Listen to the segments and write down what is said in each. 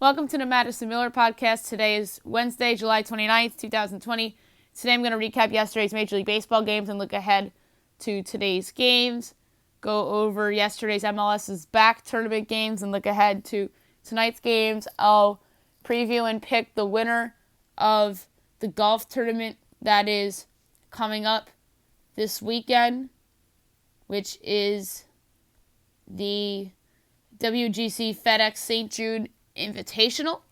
Welcome to the Madison Miller Podcast. Today is Wednesday, July 29th, 2020. Today I'm going to recap yesterday's Major League Baseball games and look ahead to today's games. Go over yesterday's MLS's back tournament games and look ahead to tonight's games. I'll preview and pick the winner of the golf tournament that is coming up this weekend, which is the WGC FedEx St. Jude Invitational.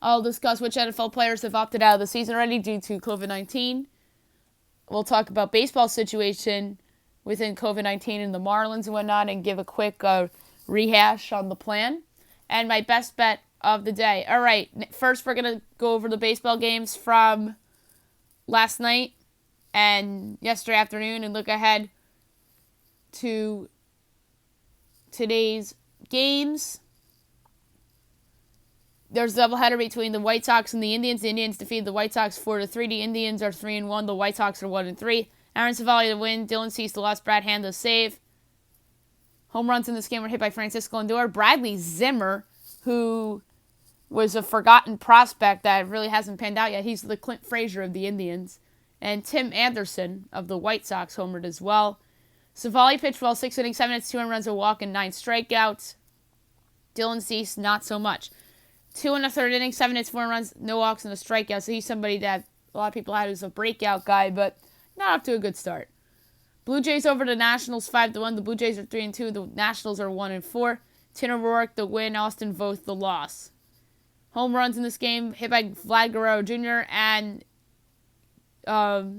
I'll discuss which NFL players have opted out of the season already due to COVID-19. We'll talk about baseball situation within COVID-19 and the Marlins and whatnot, and give a quick rehash on the plan and my best bet of the day. All right, first we're going to go over the baseball games from last night and yesterday afternoon and look ahead to today's games. There's a doubleheader between the White Sox and the Indians. The Indians defeated the White Sox 4-3. The Indians are 3-1. The White Sox are 1-3. Aaron Civale to win. Dylan Cease the loss. Brad Hand the save. Home runs in this game were hit by Francisco Lindor. Bradley Zimmer, who was a forgotten prospect that really hasn't panned out yet. He's the Clint Frazier of the Indians. And Tim Anderson of the White Sox homered as well. Civale pitched well, 6 innings, 7 hits, 2 runs, a walk, and 9 strikeouts. Dylan Cease, not so much. 2 1/3 innings, 7 hits, 4 runs, no walks, and a strikeout. So he's somebody that a lot of people had as a breakout guy, but not off to a good start. Blue Jays over the Nationals 5-1. The Blue Jays are 3-2. The Nationals are 1-4. Tim O'Rourke the win. Austin Voth the loss. Home runs in this game hit by Vlad Guerrero Jr. and Gurriel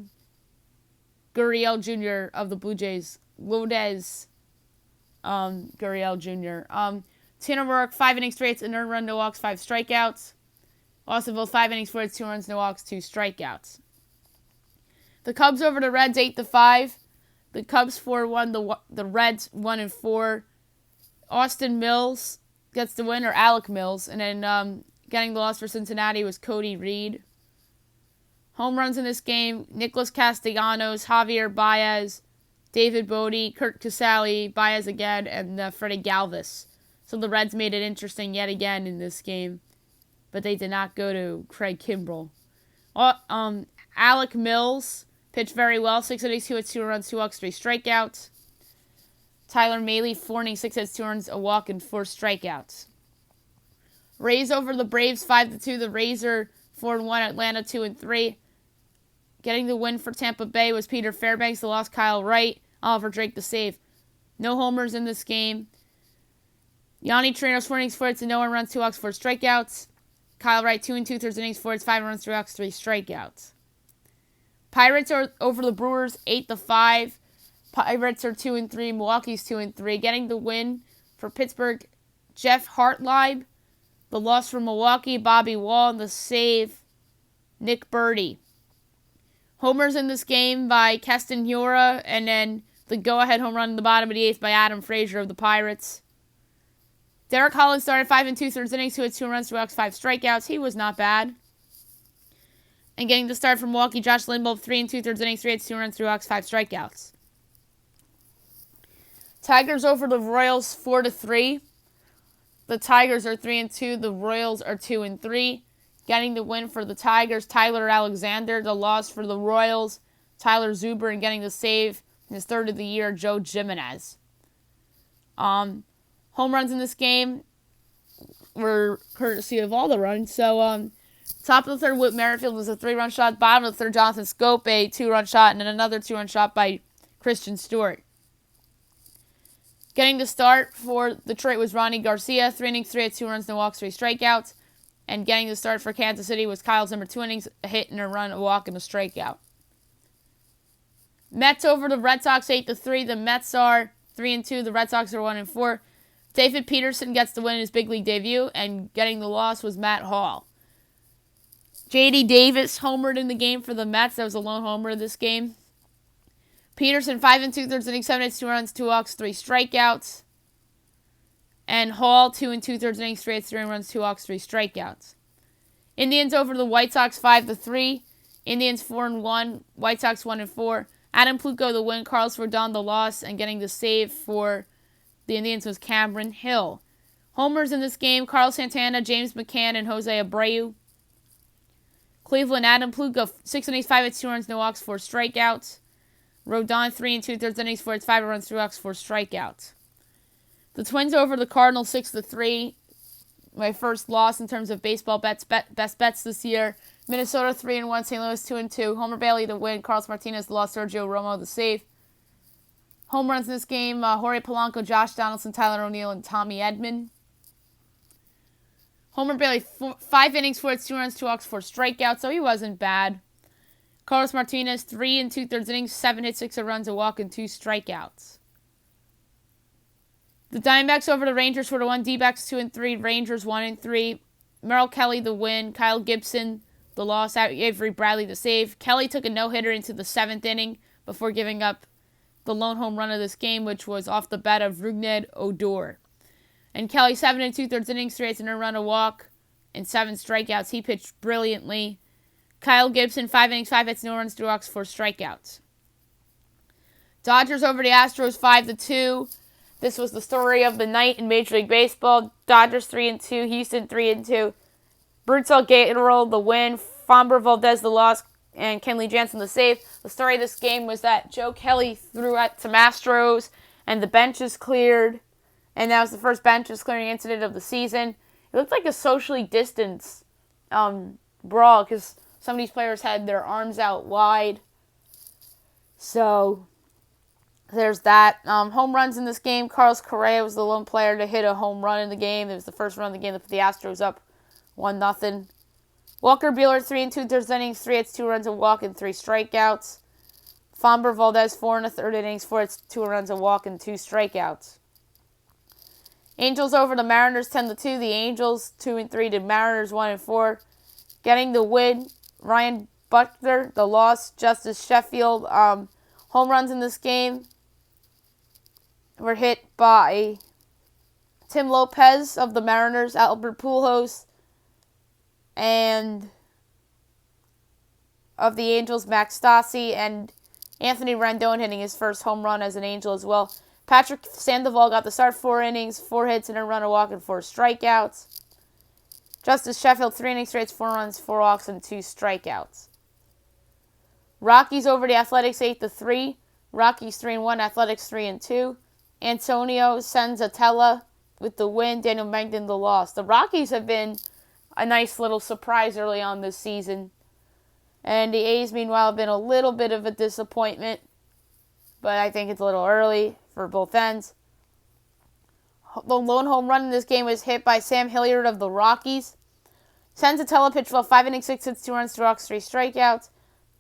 Jr. of the Blue Jays. Lourdes Gurriel Jr. Tim O'Rourke, 5 innings, 3 hits, an earned run, no walks, 5 strikeouts. Austin Voth, 5 innings, 4 hits, 2 runs, no walks, 2 strikeouts. The Cubs over the Reds 8-5. The Cubs 4-1. The Reds 1-4. Austin Mills gets the win, or Alec Mills, and then getting the loss for Cincinnati was Cody Reed. Home runs in this game: Nicholas Castellanos, Javier Baez, David Bodie, Kurt Casale, Baez again, and Freddie Galvis. So the Reds made it interesting yet again in this game, but they did not go to Craig Kimbrell. Alec Mills pitched very well, 6 innings, 2 hits, 2 runs, 2 walks, 3 strikeouts. Tyler Mahle, 4 innings, 6 hits, 2 runs, a walk, and 4 strikeouts. Rays over the Braves 5-2. The Rays are 4-1. Atlanta 2-3. Getting the win for Tampa Bay was Peter Fairbanks. The loss, Kyle Wright. Oliver Drake the save. No homers in this game. Yanni Trinos, 4 innings, 4 hits, and no one runs, 2 walks, 4 strikeouts. Kyle Wright, 2 2/3 innings, 4 hits, 5 runs, 3 walks, 3 strikeouts. Pirates are over the Brewers 8-5. Pirates are 2-3. Milwaukee's 2-3. Getting the win for Pittsburgh, Jeff Hartlieb. The loss for Milwaukee, Bobby Wall, and the save, Nick Birdie. Homers in this game by Keston Hiura, and then the go-ahead home run in the bottom of the 8th by Adam Frazier of the Pirates. Derek Holland started 5 2/3 innings, 2 hits, 2 runs, 2 walks, 5 strikeouts. He was not bad. And getting the start from Milwaukee, Josh Lindblom, 3 2/3 innings, 3 hits, 2 runs, 3 walks, 5 strikeouts. Tigers over the Royals 4-3. The Tigers are 3-2. The Royals are 2-3. Getting the win for the Tigers, Tyler Alexander. The loss for the Royals, Tyler Zuber, and getting the save in his 3rd of the year, Joe Jimenez. Home runs in this game were courtesy of all the runs. So, top of the 3rd, Whit Merrifield was a 3-run shot. Bottom of the 3rd, Jonathan Scope, a 2-run shot, and then another 2-run shot by Christian Stewart. Getting the start for Detroit was Ronnie Garcia, 3 innings, 3 hits, 2 runs, no walks, 3 strikeouts. And getting the start for Kansas City was Kyle Zimmer, 2 innings, a hit and a run, a walk, and a strikeout. Mets over the Red Sox 8-3. The Mets are 3-2. The Red Sox are 1-4. David Peterson gets the win in his big league debut, and getting the loss was Matt Hall. J.D. Davis homered in the game for the Mets. That was a lone homer in this game. Peterson, 5 2/3 innings, 7 hits, 2 runs, 2 walks, 3 strikeouts. And Hall, 2 2/3 innings, 3 hits, 3 runs, 2 walks, 3 strikeouts. Indians over the White Sox 5-3. Indians 4-1. White Sox 1-4. Adam Pluko the win. Carlos Rodon the loss, and getting the save for the Indians was Cameron Hill. Homers in this game, Carlos Santana, James McCann, and Jose Abreu. Cleveland, Adam Pluka, 6 innings, 5 hits, 2 runs, no walks, 4 strikeouts. Rodon, 3 2/3 innings, 4 hits, 5 runs, 3 walks, 4 strikeouts. The Twins over the Cardinals, 6-3. My first loss in terms of baseball bets, best bets this year. Minnesota 3-1, St. Louis 2-2. Homer Bailey the win, Carlos Martinez the loss, Sergio Romo the save. Home runs in this game, Jorge Polanco, Josh Donaldson, Tyler O'Neill, and Tommy Edman. Homer Bailey, 5 innings, 4 hits, 2 runs, 2 walks, 4 strikeouts, so he wasn't bad. Carlos Martinez, 3 2/3 innings, 7 hits, 6 runs, a walk, and 2 strikeouts. The Diamondbacks over the Rangers 4-1, D-backs 2-3, Rangers 1-3. Merrill Kelly the win, Kyle Gibson the loss, Avery Bradley the save. Kelly took a no-hitter into the 7th inning before giving up the lone home run of this game, which was off the bat of Rougned Odor. And Kelly, 7 2/3 innings, 3 hits, and a run, a walk, and 7 strikeouts. He pitched brilliantly. Kyle Gibson, 5 innings, 5 hits, no runs, 3 walks, 4 strikeouts. Dodgers over the Astros, 5-2. This was the story of the night in Major League Baseball. Dodgers 3-2, Houston 3-2. Brutal Gatorol the win, Framber Valdez the loss, and Kenley Jansen the save. The story of this game was that Joe Kelly threw at some Astros, and the benches cleared, and that was the first benches clearing incident of the season. It looked like a socially distanced brawl because some of these players had their arms out wide. So there's that. Home runs in this game, Carlos Correa was the lone player to hit a home run in the game. It was the first run of the game that put the Astros up 1-0. Walker Buehler, 3 2/3 innings, 3 hits, 2 runs, a walk, and 3 strikeouts. Framber Valdez, 4 1/3 innings, 4 hits, 2 runs, a walk, and 2 strikeouts. Angels over the Mariners, 10-2. The Angels 2-3 to Mariners 1-4. Getting the win, Ryan Butler. The loss, Justice Sheffield. Home runs in this game were hit by Tim Lopez of the Mariners, Albert Pujols, and of the Angels, Max Stassi, and Anthony Rendon hitting his first home run as an Angel as well. Patrick Sandoval got the start, 4 innings, 4 hits, and a run, a walk, and 4 strikeouts. Justice Sheffield, 3 innings, 3 hits, 4 runs, 4 walks, and 2 strikeouts. Rockies over the Athletics, 8-3. Rockies 3-1, Athletics 3-2. Antonio Senzatella with the win, Daniel Mengden the loss. The Rockies have been a nice little surprise early on this season. And the A's, meanwhile, have been a little bit of a disappointment. But I think it's a little early for both ends. The lone home run in this game was hit by Sam Hilliard of the Rockies. Senzatella pitched well, 5 innings, 6 hits, 2 runs, 2 walks, 3 strikeouts.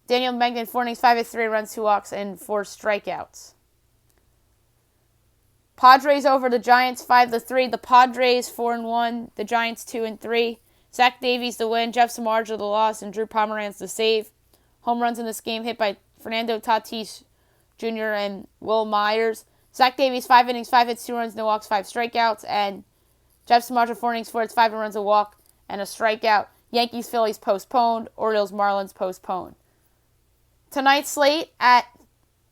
Daniel Mengden, 4 innings, 5 hits, 3 runs, 2 walks, and 4 strikeouts. Padres over the Giants, 5-3. The Padres 4-1. The Giants 2-3. Zach Davies the win, Jeff Samardzija the loss, and Drew Pomeranz the save. Home runs in this game hit by Fernando Tatis Jr. and Will Myers. Zach Davies, 5 innings, 5 hits, 2 runs, no walks, 5 strikeouts. And Jeff Samardzija, 4 innings, 4 hits, 5 runs, a walk, and a strikeout. Yankees, Phillies postponed. Orioles, Marlins postponed. Tonight's slate at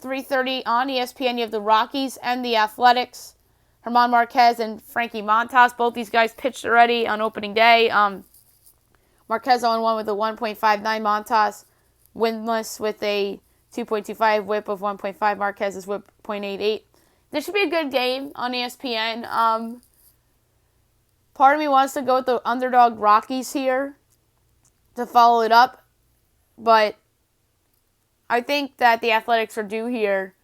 3:30 on ESPN, you have the Rockies and the Athletics. German Marquez and Frankie Montas. Both these guys pitched already on opening day. Marquez 0-1 with a 1.59. Montas winless with a 2.25 whip of 1.5. Marquez's whip 0.88. This should be a good game on ESPN. Part of me wants to go with the underdog Rockies here to follow it up. But I think that the Athletics are due here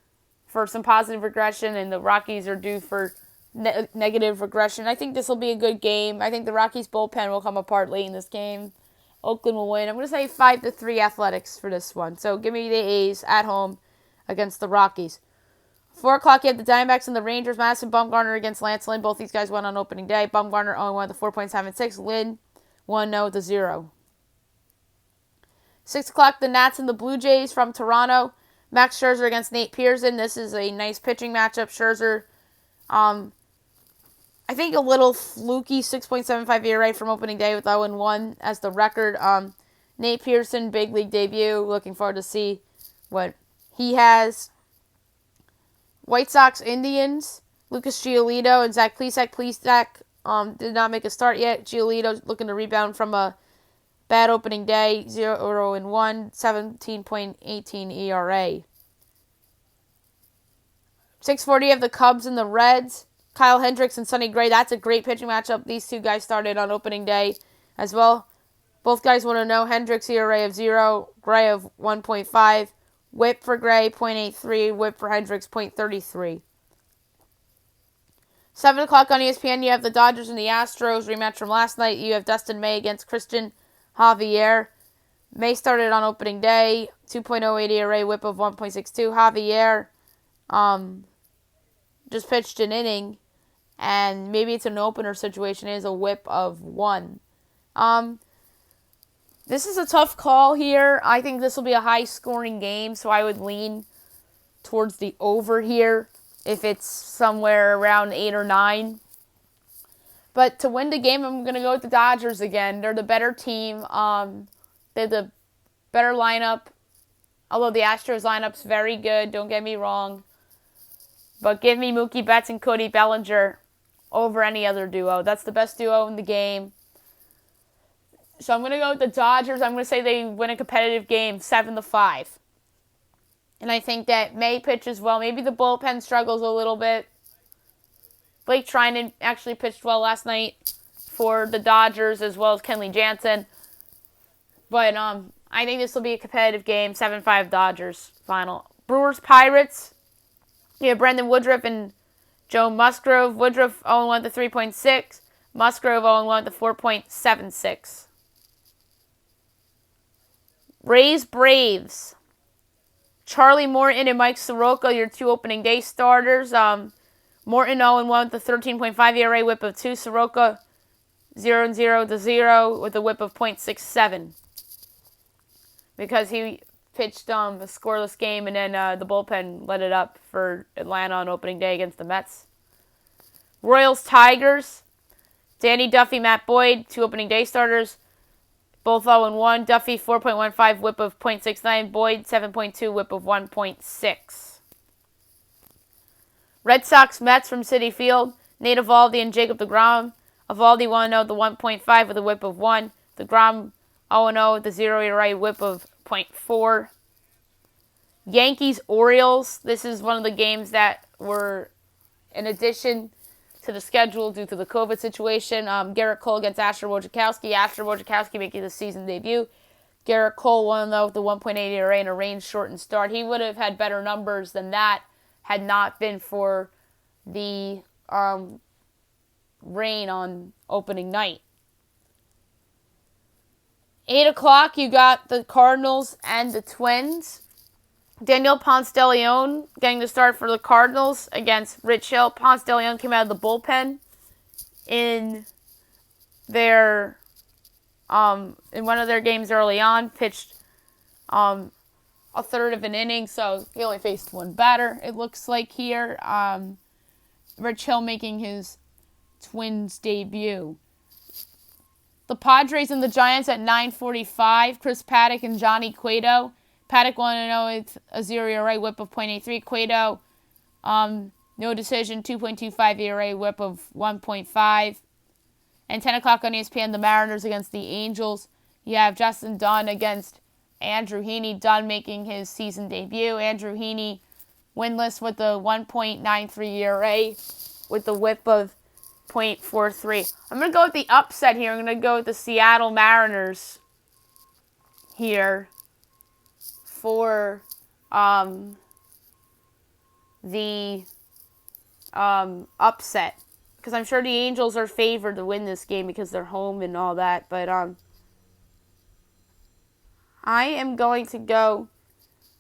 for some positive regression, and the Rockies are due for negative regression. I think this will be a good game. I think the Rockies bullpen will come apart late in this game. Oakland will win. I'm going to say 5-3 Athletics for this one. So give me the A's at home against the Rockies. 4 o'clock, you have the Diamondbacks and the Rangers. Madison Bumgarner against Lance Lynn. Both these guys won on opening day. Bumgarner 0-1 with a 4.76. Lynn 1-0 with a 0. 6 o'clock, the Nats and the Blue Jays from Toronto. Max Scherzer against Nate Pearson. This is a nice pitching matchup. Scherzer, I think a little fluky 6.75 ERA from opening day with 0-1 as the record. Nate Pearson, big league debut. Looking forward to see what he has. White Sox, Indians. Lucas Giolito and Zach Plesac. Plesac did not make a start yet. Giolito looking to rebound from a bad opening day, 0-1, 17.18 ERA. 6:40 of the Cubs and the Reds. Kyle Hendricks and Sonny Gray. That's a great pitching matchup. These two guys started on opening day as well. Both guys want to know Hendricks ERA of 0, Gray of 1.5, whip for Gray 0.83, whip for Hendricks 0.33. 7 o'clock on ESPN, you have the Dodgers and the Astros rematch from last night. You have Dustin May against Christian Javier. May started on opening day, 2.08 ERA, whip of 1.62. Javier just pitched an inning, and maybe it's an opener situation. It is a whip of 1. This is a tough call here. I think this will be a high-scoring game, so I would lean towards the over here if it's somewhere around 8 or 9. But to win the game, I'm going to go with the Dodgers again. They're the better team. They're the better lineup, although the Astros lineup's very good, don't get me wrong. But give me Mookie Betts and Cody Bellinger over any other duo. That's the best duo in the game. So I'm going to go with the Dodgers. I'm going to say they win a competitive game, 7-5. And I think that May pitches well. Maybe the bullpen struggles a little bit. Blake Trinan actually pitched well last night for the Dodgers, as well as Kenley Jansen. But I think this will be a competitive game, 7-5 Dodgers final. Brewers Pirates. You have Brendan Woodruff and Joe Musgrove. Woodruff 0-1 to 3.6. Musgrove 0-1 to 4.76. Rays Braves. Charlie Morton and Mike Soroka, your two opening day starters. Morton 0-1 with a 13.5 ERA, whip of 2. Soroka 0-0 to 0 with a whip of 0.67. Because he pitched a scoreless game, and then the bullpen let it up for Atlanta on opening day against the Mets. Royals Tigers. Danny Duffy, Matt Boyd, two opening day starters. Both 0-1. Duffy 4.15, whip of 0.69. Boyd 7.2, whip of 1.6. Red Sox Mets from Citi Field. Nate Eovaldi and Jacob deGrom. Eovaldi 1-0 the 1.5 with a whip of 1. deGrom 0-0 the 0 ERA, whip of 0.4. Yankees Orioles. This is one of the games that were in addition to the schedule due to the COVID situation. Garrett Cole against Asher Wojciechowski. Asher Wojciechowski making the season debut. Garrett Cole 1-0 with the 1.8 ERA and a rain-shortened start. He would have had better numbers than that had not been for the rain on opening night. 8 o'clock, you got the Cardinals and the Twins. Daniel Ponce de Leon getting the start for the Cardinals against Rich Hill. Ponce de Leon came out of the bullpen in their in one of their games early on, pitched a third of an inning, so he only faced one batter, it looks like here. Rich Hill making his Twins debut. The Padres and the Giants at 9:45. Chris Paddock and Johnny Cueto. Paddock 1-0 with a 0 ERA, whip of 0.83. Cueto, no decision, 2.25 ERA, whip of 1.5. And 10 o'clock on ESPN, the Mariners against the Angels. You have Justin Dunn against Andrew Heaney. Dunn making his season debut. Andrew Heaney winless with the 1.93 ERA with the whip of 0.43. I'm going to go with the upset here. I'm going to go with the Seattle Mariners here for the upset. Because I'm sure the Angels are favored to win this game because they're home and all that. But I am going to go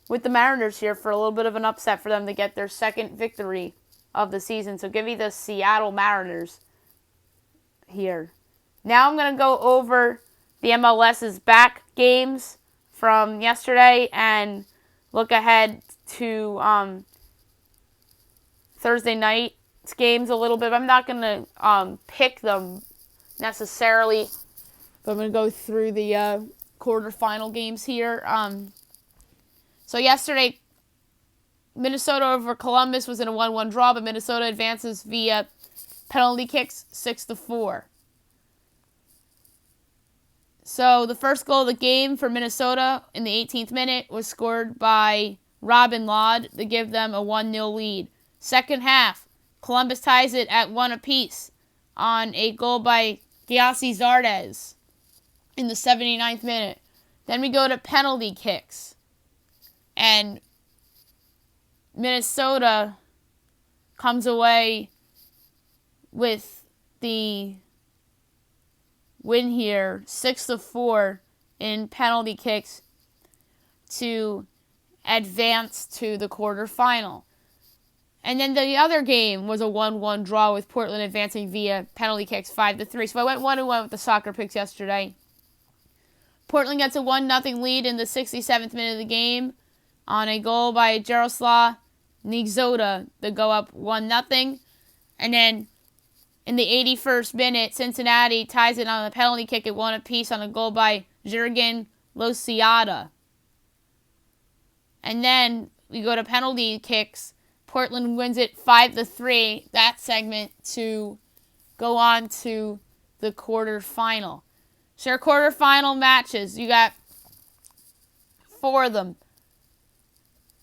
with the Mariners here for a little bit of an upset for them to get their second victory of the season. So give me the Seattle Mariners here. Now I'm going to go over the MLS's back games from yesterday and look ahead to Thursday night's games a little bit. I'm not going to pick them necessarily, but I'm going to go through the quarterfinal games here. So yesterday, Minnesota over Columbus was in a 1-1 draw, but Minnesota advances via Penalty kicks 6-4. So the first goal of the game for Minnesota in the 18th minute was scored by Robin Lod to give them a 1-0 lead. Second half, Columbus ties it at 1 apiece on a goal by Giassi Zardes in the 79th minute. Then we go to penalty kicks. And Minnesota comes away with the win here, 6-4 in penalty kicks to advance to the quarterfinal. And then the other game was a 1-1 draw with Portland advancing via penalty kicks 5-3. So I went 1-1 with the soccer picks yesterday. Portland gets a 1-0 lead in the 67th minute of the game on a goal by Jaroslav Nigzoda to go up 1-0. And then in the 81st minute, Cincinnati ties it on a penalty kick at 1 apiece on a goal by Jurgen Losiada. And then we go to penalty kicks. Portland wins it 5-3, that segment, to go on to the quarterfinal. So your quarterfinal matches, you got 4 of them.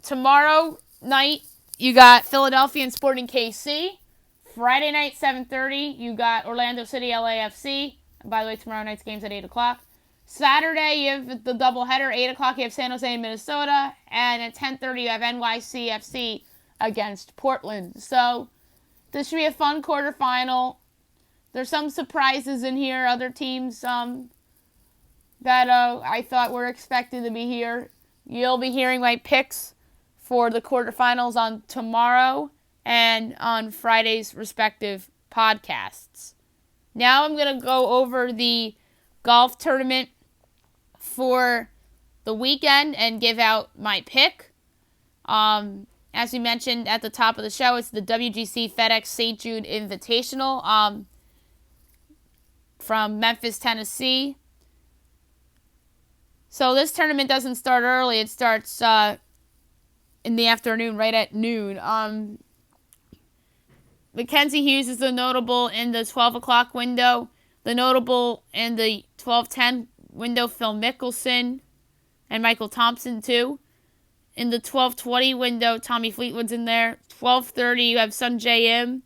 Tomorrow night, you got Philadelphia and Sporting KC. Friday night, 7:30, you got Orlando City LAFC. And by the way, tomorrow night's game's at 8 o'clock. Saturday, you have the doubleheader. 8 o'clock, you have San Jose and Minnesota. And at 10:30, you have NYCFC against Portland. So this should be a fun quarterfinal. There's some surprises in here. Other teams that I thought were expected to be here. You'll be hearing my picks for the quarterfinals on tomorrow and on Friday's respective podcasts. Now I'm going to go over the golf tournament for the weekend and give out my pick. As we mentioned at the top of the show, it's the WGC FedEx St. Jude Invitational from Memphis, Tennessee. So this tournament doesn't start early. It starts in the afternoon, right at noon. Mackenzie Hughes is the notable in the 12 o'clock window. The notable in the 12:10 window, Phil Mickelson and Michael Thompson, too. In the 12:20 window, Tommy Fleetwood's in there. 12:30, you have Sun J.M.,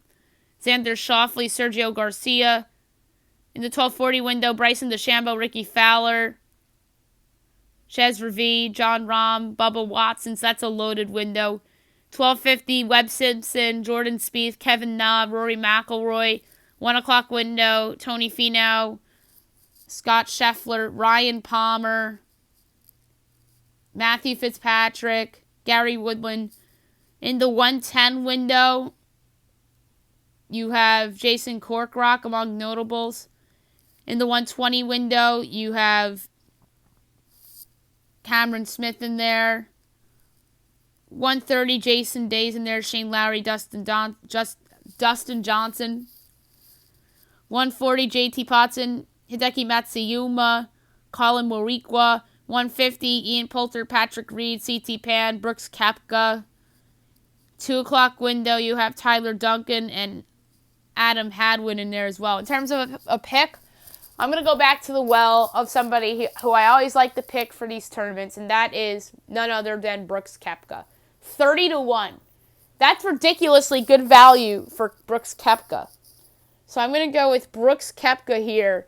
Xander Schauffele, Sergio Garcia. In the 12:40 window, Bryson DeChambeau, Ricky Fowler, Chez Reavie, John Rahm, Bubba Watson. So that's a loaded window. 12:50, Webb Simpson, Jordan Spieth, Kevin Na, Rory McIlroy. 1 o'clock window, Tony Finau, Scott Scheffler, Ryan Palmer, Matthew Fitzpatrick, Gary Woodland. In the 1:10 window, you have Jason Corkrock among notables. In the 1:20 window, you have Cameron Smith in there. 1:30, Jason Day's in there. Shane Lowry, Dustin Johnson. 1:40, JT Potson, Hideki Matsuyama, Colin Morikawa. 1:50, Ian Poulter, Patrick Reed, C.T. Pan, Brooks Koepka. 2 o'clock window, you have Tyler Duncan and Adam Hadwin in there as well. In terms of a pick, I'm going to go back to the well of somebody who I always like to pick for these tournaments, and that is none other than Brooks Koepka. 30-1. That's ridiculously good value for Brooks Koepka. So I'm going to go with Brooks Koepka here.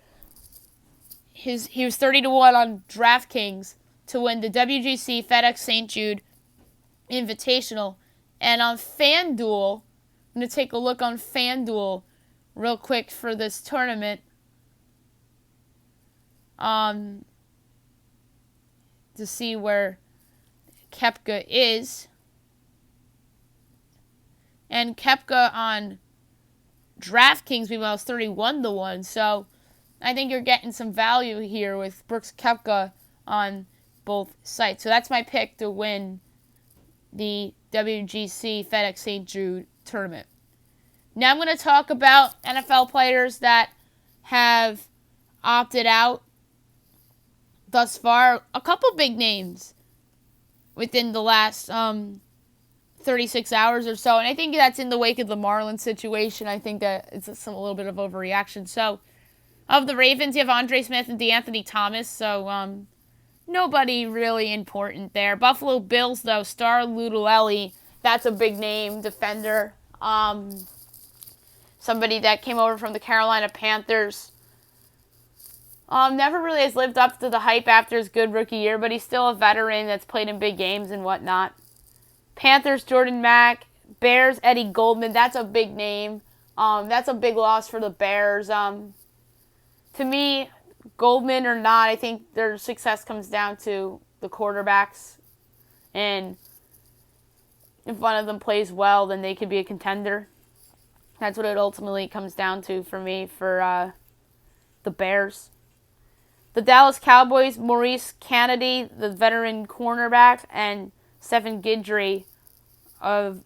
He was 30-1 on DraftKings to win the WGC FedEx St. Jude Invitational. And on FanDuel, I'm going to take a look on FanDuel real quick for this tournament. To see where Koepka is. And Koepka on DraftKings, meanwhile, is 31-1. So I think you're getting some value here with Brooks Koepka on both sites. So that's my pick to win the WGC FedEx St. Jude tournament. Now I'm going to talk about NFL players that have opted out thus far. A couple big names within the last 36 hours or so. And I think that's in the wake of the Marlins situation. I think that it's a little bit of overreaction. So, of the Ravens, you have Andre Smith and DeAnthony Thomas. So, nobody really important there. Buffalo Bills, though, Star Lutulelli, that's a big name defender. Somebody that came over from the Carolina Panthers. Never really has lived up to the hype after his good rookie year, but he's still a veteran that's played in big games and whatnot. Panthers, Jordan Mack. Bears, Eddie Goldman. That's a big name. That's a big loss for the Bears. To me, Goldman or not, I think their success comes down to the quarterbacks. And if one of them plays well, then they could be a contender. That's what it ultimately comes down to for me for the Bears. The Dallas Cowboys, Maurice Kennedy, the veteran cornerback, and Stephen Guidry of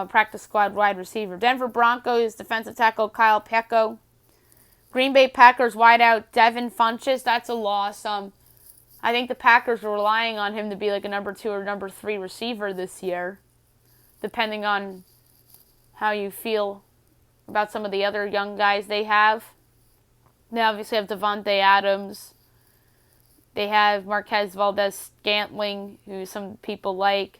practice squad wide receiver. Denver Broncos, defensive tackle Kyle Pecco. Green Bay Packers wideout Devin Funchess. That's a loss. I think the Packers were relying on him to be like a number 2 or number 3 receiver this year, depending on how you feel about some of the other young guys they have. They obviously have Devontae Adams. They have Marquez Valdez-Scantling, who some people like.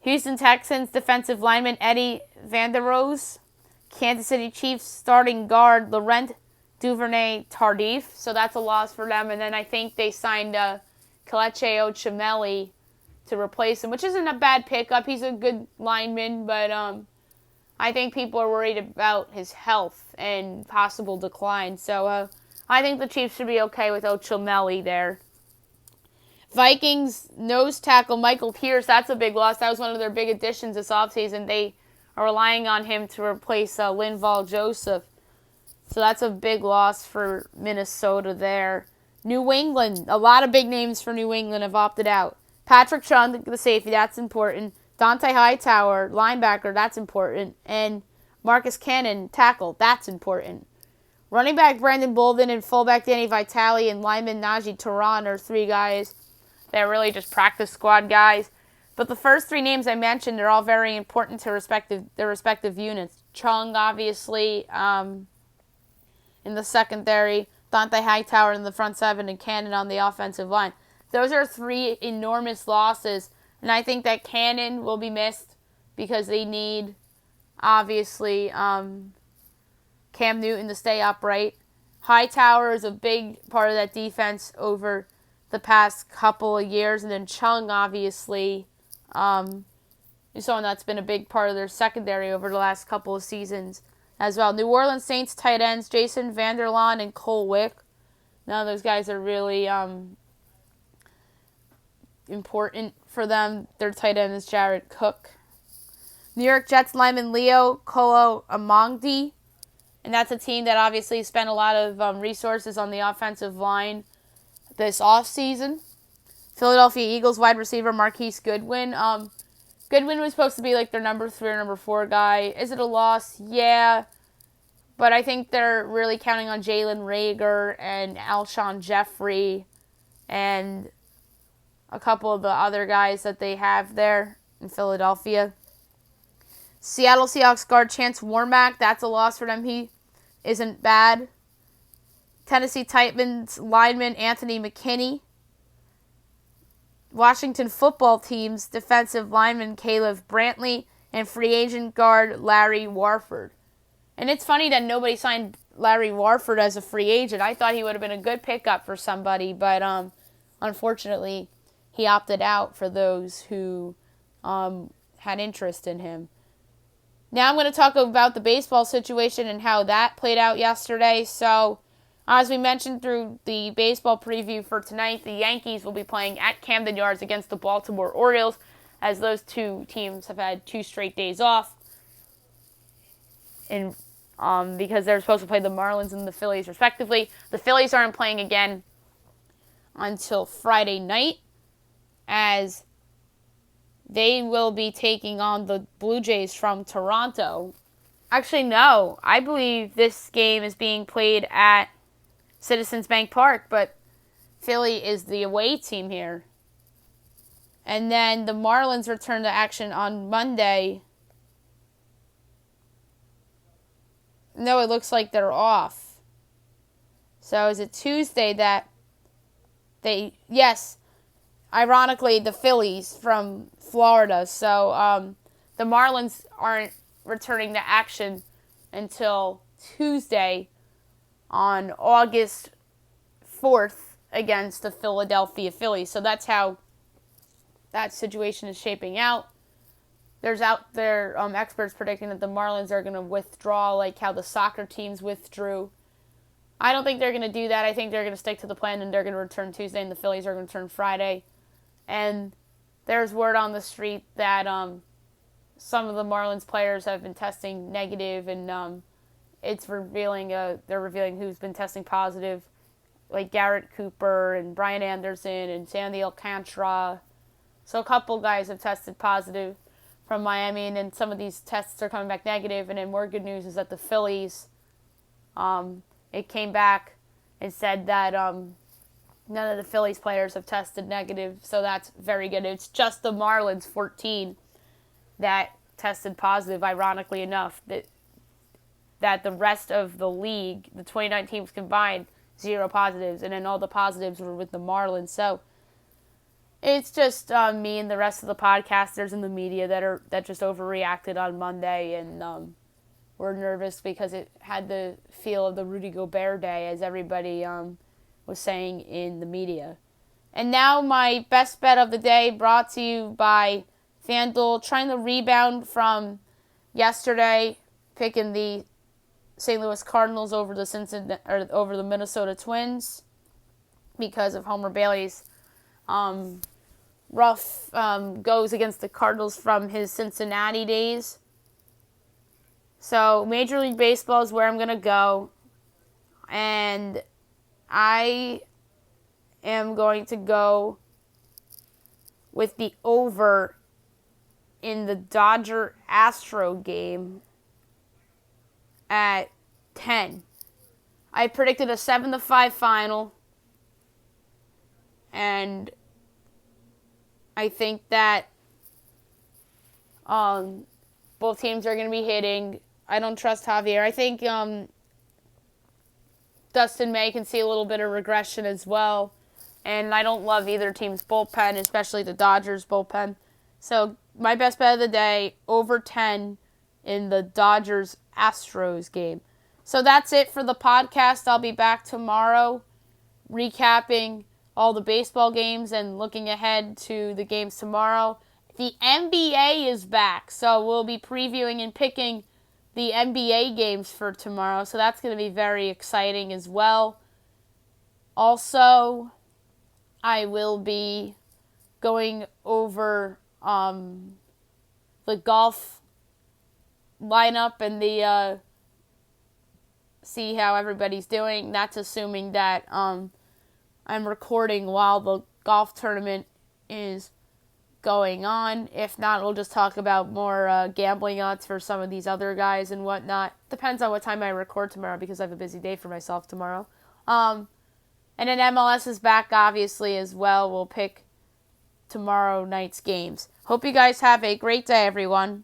Houston Texans defensive lineman Eddie Vanderose. Kansas City Chiefs starting guard Laurent Duvernay-Tardif. So that's a loss for them. And then I think they signed Kelechi Ochemelli to replace him, which isn't a bad pickup. He's a good lineman, but I think people are worried about his health and possible decline. So I think the Chiefs should be okay with Ochemelli there. Vikings nose tackle Michael Pierce. That's a big loss. That was one of their big additions this offseason. They are relying on him to replace Linval Joseph. So that's a big loss for Minnesota there. New England. A lot of big names for New England have opted out. Patrick Chung, the safety. That's important. Dante Hightower, linebacker. That's important. And Marcus Cannon, tackle. That's important. Running back Brandon Bolden and fullback Danny Vitale and lineman Najee Turan are 3 guys. They're really just practice squad guys. But the first 3 names I mentioned are all very important to their respective units. Chung, obviously, in the secondary. Dante Hightower in the front 7 and Cannon on the offensive line. Those are 3 enormous losses. And I think that Cannon will be missed because they need, obviously, Cam Newton to stay upright. Hightower is a big part of that defense over the past couple of years. And then Chung, obviously, is someone that's been a big part of their secondary over the last couple of seasons as well. New Orleans Saints tight ends Jason Vanderlaan and Cole Wick. None of those guys are really important for them. Their tight end is Jared Cook. New York Jets lineman Leo Kolo Amongdi. And that's a team that obviously spent a lot of resources on the offensive line this offseason. Philadelphia Eagles wide receiver Marquise Goodwin. Goodwin was supposed to be like their number 3 or number 4 guy. Is it a loss? Yeah. But I think they're really counting on Jalen Reagor and Alshon Jeffrey and a couple of the other guys that they have there in Philadelphia. Seattle Seahawks guard Chance Warmack. That's a loss for them. He isn't bad. Tennessee Titans lineman Anthony McKinney. Washington football team's defensive lineman Caleb Brantley and free agent guard Larry Warford. And it's funny that nobody signed Larry Warford as a free agent. I thought he would have been a good pickup for somebody, but unfortunately he opted out for those who had interest in him. Now I'm going to talk about the baseball situation and how that played out yesterday. So, as we mentioned through the baseball preview for tonight, the Yankees will be playing at Camden Yards against the Baltimore Orioles, as those 2 teams have had 2 straight days off. And because they're supposed to play the Marlins and the Phillies respectively. The Phillies aren't playing again until Friday night, as they will be taking on the Blue Jays from Toronto. Actually, no. I believe this game is being played at Citizens Bank Park, but Philly is the away team here. And then the Marlins return to action on Monday. No, it looks like they're off. So is it Tuesday that yes, ironically, the Phillies from Florida. So the Marlins aren't returning to action until Tuesday on August 4th against the Philadelphia Phillies. So that's how that situation is shaping out. There's out there experts predicting that the Marlins are going to withdraw like how the soccer teams withdrew. I don't think they're going to do that. I think they're going to stick to the plan and they're going to return Tuesday and the Phillies are going to return Friday. And there's word on the street that some of the Marlins players have been testing negative, and it's revealing they're revealing who's been testing positive, like Garrett Cooper and Brian Anderson and Sandy Alcantara. So a couple guys have tested positive from Miami, and then some of these tests are coming back negative. And then more good news is that the Phillies, it came back and said that none of the Phillies players have tested negative, so that's very good. It's just the Marlins 14 that tested positive, ironically enough, that the rest of the league, the 29 teams combined, 0 positives, and then all the positives were with the Marlins. So it's just me and the rest of the podcasters and the media that just overreacted on Monday, and we're nervous because it had the feel of the Rudy Gobert day, as everybody was saying in the media. And now my best bet of the day, brought to you by FanDuel, trying to rebound from yesterday, picking the St. Louis Cardinals over over the Minnesota Twins because of Homer Bailey's rough goes against the Cardinals from his Cincinnati days. So Major League Baseball is where I'm going to go. And I am going to go with the over in the Dodger-Astro game at 10. I predicted a 7-5 final. And I think that both teams are going to be hitting. I don't trust Javier. I think Dustin May can see a little bit of regression as well. And I don't love either team's bullpen, especially the Dodgers' bullpen. So my best bet of the day, over 10 in the Dodgers-Astros game. So that's it for the podcast. I'll be back tomorrow recapping all the baseball games and looking ahead to the games tomorrow. The NBA is back, so we'll be previewing and picking the NBA games for tomorrow. So that's going to be very exciting as well. Also, I will be going over the golf lineup and the see how everybody's doing. That's assuming that I'm recording while the golf tournament is going on. If not, we'll just talk about more gambling odds for some of these other guys and whatnot. Depends on what time I record tomorrow because I have a busy day for myself tomorrow. And then MLS is back, obviously, as well. We'll pick tomorrow night's games. Hope you guys have a great day, everyone.